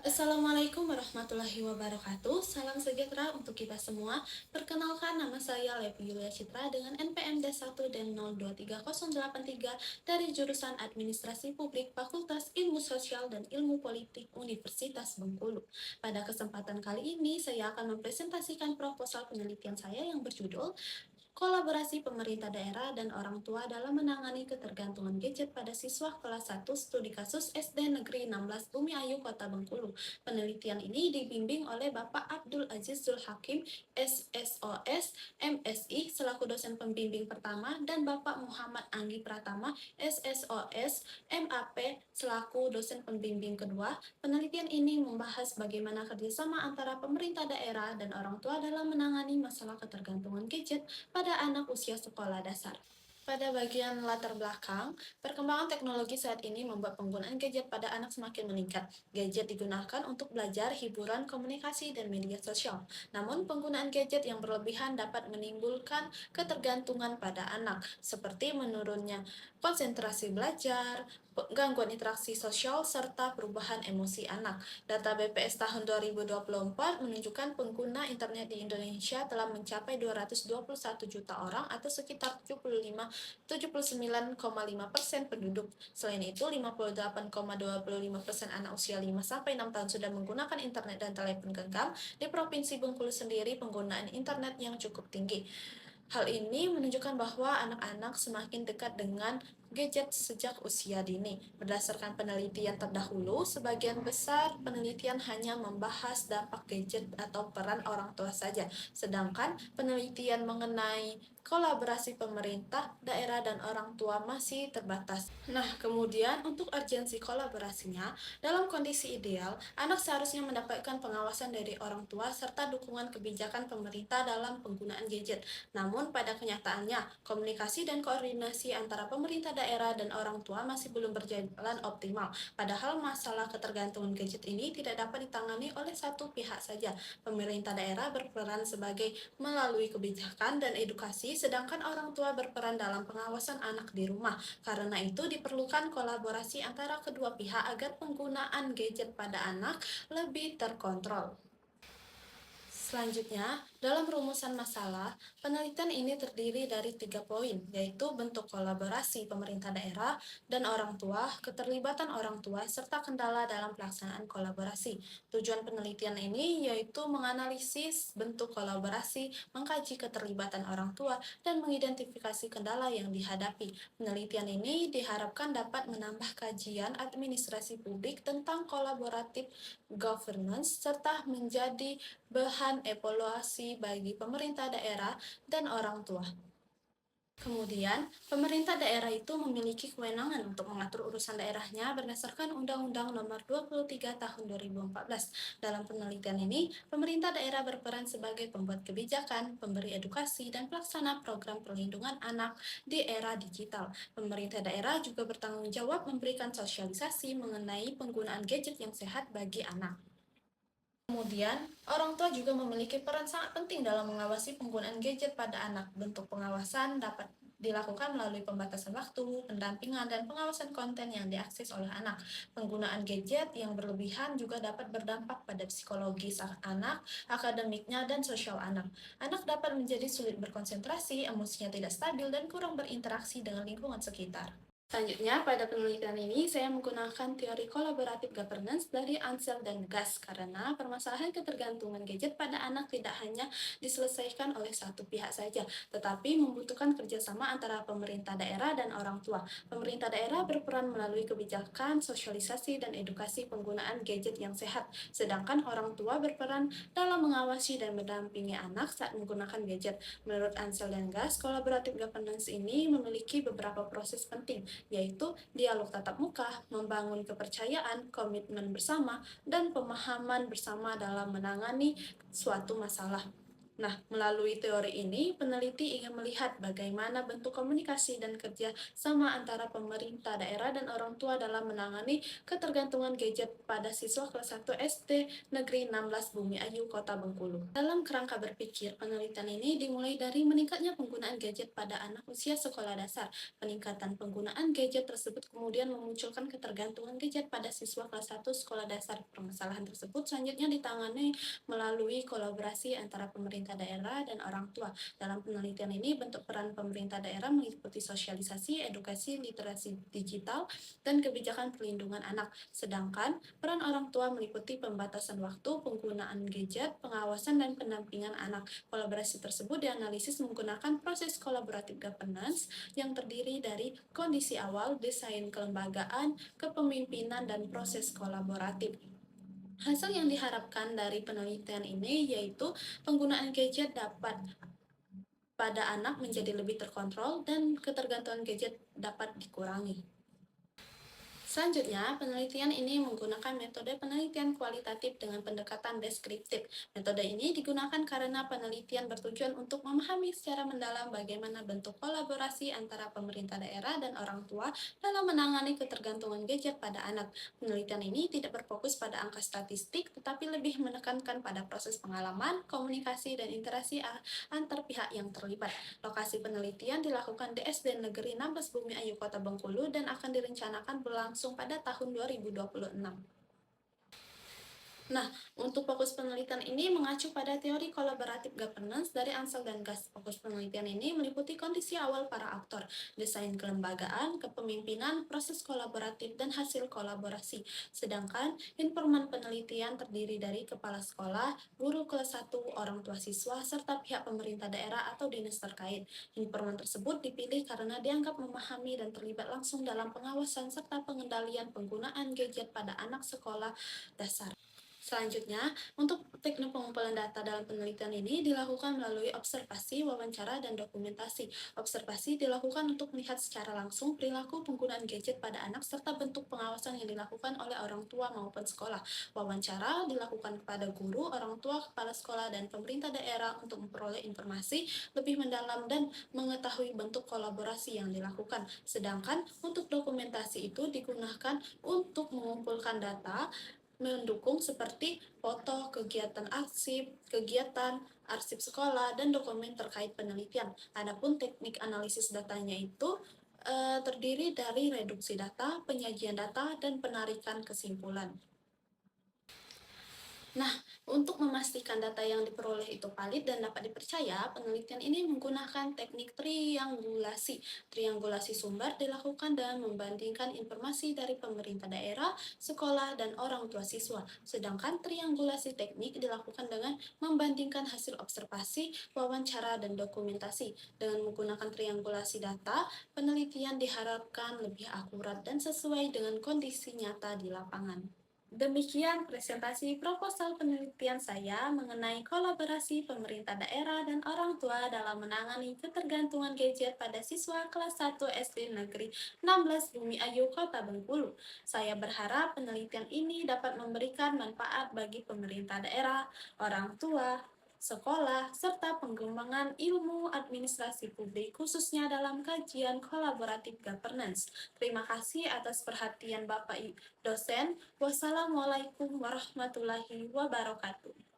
Assalamualaikum warahmatullahi wabarakatuh. Salam sejahtera untuk kita semua. Perkenalkan, nama saya Levi Yulia Citra dengan NPM D1 dan 023083 dari jurusan Administrasi Publik Fakultas Ilmu Sosial dan Ilmu Politik Universitas Bengkulu. Pada kesempatan kali ini, saya akan mempresentasikan proposal penelitian saya yang berjudul Kolaborasi pemerintah daerah dan orang tua dalam menangani ketergantungan gadget pada siswa kelas 1 studi kasus SD Negeri 16 Bumi Ayu Kota Bengkulu. Penelitian ini dibimbing oleh Bapak Abdul Aziz Zul Hakim, SSOS, MSI, selaku dosen pembimbing pertama, dan Bapak Muhammad Anggi Pratama, SSOS, MAP, selaku dosen pembimbing kedua. Penelitian ini membahas bagaimana kerjasama antara pemerintah daerah dan orang tua dalam menangani masalah ketergantungan gadget pada anak usia sekolah dasar. Pada bagian latar belakang, perkembangan teknologi saat ini membuat penggunaan gadget pada anak semakin meningkat. Gadget digunakan untuk belajar, hiburan, komunikasi, dan media sosial. Namun, penggunaan gadget yang berlebihan dapat menimbulkan ketergantungan pada anak, seperti menurunnya konsentrasi belajar, gangguan interaksi sosial, serta perubahan emosi anak. Data BPS tahun 2024 menunjukkan pengguna internet di Indonesia telah mencapai 221 juta orang atau sekitar 79,5% penduduk. Selain itu, 58,25% anak usia 5-6 tahun sudah menggunakan internet dan telepon genggam. Di Provinsi Bengkulu sendiri, penggunaan internet yang cukup tinggi. Hal ini menunjukkan bahwa anak-anak semakin dekat dengan gadget sejak usia dini. Berdasarkan penelitian terdahulu, sebagian besar penelitian hanya membahas dampak gadget atau peran orang tua saja, sedangkan penelitian mengenai kolaborasi pemerintah, daerah, dan orang tua masih terbatas. Nah, kemudian untuk urgensi kolaborasinya, dalam kondisi ideal, anak seharusnya mendapatkan pengawasan dari orang tua serta dukungan kebijakan pemerintah dalam penggunaan gadget. Namun, pada kenyataannya, komunikasi dan koordinasi antara pemerintah daerah dan orang tua masih belum berjalan optimal. Padahal masalah ketergantungan gadget ini tidak dapat ditangani oleh satu pihak saja. Pemerintah daerah berperan sebagai melalui kebijakan dan edukasi, sedangkan orang tua berperan dalam pengawasan anak di rumah. Karena itu diperlukan kolaborasi antara kedua pihak agar penggunaan gadget pada anak lebih terkontrol. Selanjutnya, dalam rumusan masalah, penelitian ini terdiri dari 3 poin, yaitu bentuk kolaborasi pemerintah daerah dan orang tua, keterlibatan orang tua, serta kendala dalam pelaksanaan kolaborasi. Tujuan penelitian ini yaitu menganalisis bentuk kolaborasi, mengkaji keterlibatan orang tua, dan mengidentifikasi kendala yang dihadapi. Penelitian ini diharapkan dapat menambah kajian administrasi publik tentang kolaboratif governance, serta menjadi bahan evaluasi bagi pemerintah daerah dan orang tua. Kemudian, pemerintah daerah itu memiliki kewenangan untuk mengatur urusan daerahnya berdasarkan Undang-Undang Nomor 23 Tahun 2014. Dalam penelitian ini, pemerintah daerah berperan sebagai pembuat kebijakan, pemberi edukasi, dan pelaksana program perlindungan anak di era digital. Pemerintah daerah juga bertanggung jawab memberikan sosialisasi mengenai penggunaan gadget yang sehat bagi anak. Kemudian, orang tua juga memiliki peran sangat penting dalam mengawasi penggunaan gadget pada anak. Bentuk pengawasan dapat dilakukan melalui pembatasan waktu, pendampingan, dan pengawasan konten yang diakses oleh anak. Penggunaan gadget yang berlebihan juga dapat berdampak pada psikologis anak, akademiknya, dan sosial anak. Anak dapat menjadi sulit berkonsentrasi, emosinya tidak stabil, dan kurang berinteraksi dengan lingkungan sekitar. Selanjutnya, pada penelitian ini saya menggunakan teori kolaboratif governance dari Ansel dan Gass karena permasalahan ketergantungan gadget pada anak tidak hanya diselesaikan oleh satu pihak saja, tetapi membutuhkan kerjasama antara pemerintah daerah dan orang tua. Pemerintah daerah berperan melalui kebijakan, sosialisasi, dan edukasi penggunaan gadget yang sehat, sedangkan orang tua berperan dalam mengawasi dan mendampingi anak saat menggunakan gadget. Menurut Ansel dan Gass, kolaboratif governance ini memiliki beberapa proses penting, yaitu dialog tatap muka, membangun kepercayaan, komitmen bersama, dan pemahaman bersama dalam menangani suatu masalah. Nah, melalui teori ini, peneliti ingin melihat bagaimana bentuk komunikasi dan kerja sama antara pemerintah daerah dan orang tua dalam menangani ketergantungan gadget pada siswa kelas 1 SD Negeri 16 Bumi Ayu, Kota Bengkulu. Dalam kerangka berpikir, penelitian ini dimulai dari meningkatnya penggunaan gadget pada anak usia sekolah dasar. Peningkatan penggunaan gadget tersebut kemudian memunculkan ketergantungan gadget pada siswa kelas 1 sekolah dasar. Permasalahan tersebut selanjutnya ditangani melalui kolaborasi antara pemerintah daerah dan orang tua. Dalam penelitian ini, bentuk peran pemerintah daerah meliputi sosialisasi, edukasi, literasi digital, dan kebijakan perlindungan anak. Sedangkan peran orang tua meliputi pembatasan waktu, penggunaan gadget, pengawasan, dan pendampingan anak. Kolaborasi tersebut dianalisis menggunakan proses collaborative governance yang terdiri dari kondisi awal, desain kelembagaan, kepemimpinan, dan proses kolaboratif. Hasil yang diharapkan dari penelitian ini yaitu penggunaan gadget dapat pada anak menjadi lebih terkontrol dan ketergantungan gadget dapat dikurangi. Selanjutnya, penelitian ini menggunakan metode penelitian kualitatif dengan pendekatan deskriptif. Metode ini digunakan karena penelitian bertujuan untuk memahami secara mendalam bagaimana bentuk kolaborasi antara pemerintah daerah dan orang tua dalam menangani ketergantungan gadget pada anak. Penelitian ini tidak berfokus pada angka statistik, tetapi lebih menekankan pada proses pengalaman, komunikasi, dan interaksi antar pihak yang terlibat. Lokasi penelitian dilakukan di SD Negeri 16 Bumi Ayu, Kota Bengkulu, dan akan direncanakan berlangsung pada tahun 2026. Nah, untuk fokus penelitian ini mengacu pada teori collaborative governance dari Ansel dan Gas. Fokus penelitian ini meliputi kondisi awal para aktor, desain kelembagaan, kepemimpinan, proses kolaboratif, dan hasil kolaborasi. Sedangkan informan penelitian terdiri dari kepala sekolah, guru kelas 1, orang tua siswa, serta pihak pemerintah daerah atau dinas terkait. Informan tersebut dipilih karena dianggap memahami dan terlibat langsung dalam pengawasan serta pengendalian penggunaan gadget pada anak sekolah dasar. Selanjutnya, untuk teknik pengumpulan data dalam penelitian ini dilakukan melalui observasi, wawancara, dan dokumentasi. Observasi dilakukan untuk melihat secara langsung perilaku penggunaan gadget pada anak serta bentuk pengawasan yang dilakukan oleh orang tua maupun sekolah. Wawancara dilakukan kepada guru, orang tua, kepala sekolah, dan pemerintah daerah untuk memperoleh informasi lebih mendalam dan mengetahui bentuk kolaborasi yang dilakukan. Sedangkan untuk dokumentasi itu digunakan untuk mengumpulkan data mendukung seperti foto, kegiatan, arsip sekolah, dan dokumen terkait penelitian. Adapun teknik analisis datanya itu terdiri dari reduksi data, penyajian data, dan penarikan kesimpulan. Nah, untuk memastikan data yang diperoleh itu valid dan dapat dipercaya, penelitian ini menggunakan teknik triangulasi. Triangulasi sumber dilakukan dengan membandingkan informasi dari pemerintah daerah, sekolah, dan orang tua siswa. Sedangkan triangulasi teknik dilakukan dengan membandingkan hasil observasi, wawancara, dan dokumentasi. Dengan menggunakan triangulasi data, penelitian diharapkan lebih akurat dan sesuai dengan kondisi nyata di lapangan. Demikian presentasi proposal penelitian saya mengenai kolaborasi pemerintah daerah dan orang tua dalam menangani ketergantungan gadget pada siswa kelas 1 SD Negeri 16 Bumi Ayu, Kota Bengkulu. Saya berharap penelitian ini dapat memberikan manfaat bagi pemerintah daerah, orang tua, sekolah, serta pengembangan ilmu administrasi publik khususnya dalam kajian kolaboratif governance. Terima kasih atas perhatian Bapak dosen. Wassalamualaikum warahmatullahi wabarakatuh.